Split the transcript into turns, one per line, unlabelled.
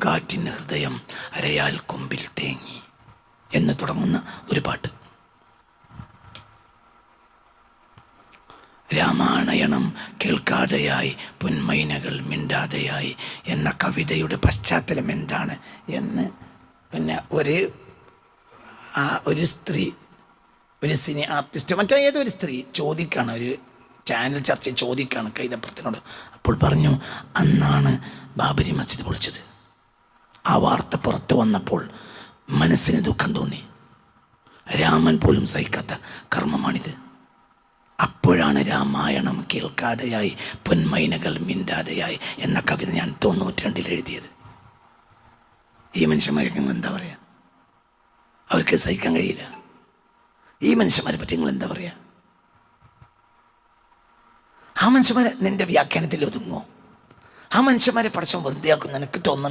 കൊടുങ്കാറ്റിന് ഹൃദയം അരയാൽ കൊമ്പിൽ തേങ്ങി എന്ന് തുടങ്ങുന്ന ഒരു പാട്ട്. രാമായണം കേൾക്കാതെയായി, പൊന്മൈനകൾ മിണ്ടാതെയായി എന്ന കവിതയുടെ പശ്ചാത്തലം എന്താണ് എന്ന് പിന്നെ ഒരു സ്ത്രീ, ഒരു സിനി ആർട്ടിസ്റ്റ്, മറ്റോ ഏതൊരു സ്ത്രീ ചോദിക്കാണ്, ഒരു ചാനൽ ചർച്ച ചോദിക്കാണ് കൈതപ്രത്തിനോട്. അപ്പോൾ പറഞ്ഞു, അന്നാണ് ബാബരി മസ്ജിദ് പൊളിച്ചത്. ആ വാർത്ത പുറത്തു വന്നപ്പോൾ മനസ്സിന് ദുഃഖം തോന്നി. രാമൻ പോലും സഹിക്കാത്ത കർമ്മമാണിത്. അപ്പോഴാണ് രാമായണം കേൾക്കാതെയായി, പൊന്മൈനകൾ മിണ്ടാതെയായി എന്ന കവിത ഞാൻ 92 എഴുതിയത്. ഈ മനുഷ്യന്മാരൊക്കെ നിങ്ങൾ എന്താ പറയുക? അവർക്ക് സഹിക്കാൻ കഴിയില്ല. ഈ മനുഷ്യന്മാരെ പറ്റി നിങ്ങൾ എന്താ പറയുക? ആ മനുഷ്യന്മാരെ നിന്റെ വ്യാഖ്യാനത്തിൽ ഒതുങ്ങോ? ആ മനുഷ്യന്മാരെ പഠിച്ചോ വെറുതെ ആക്കും നിനക്ക് തോന്നുന്നു?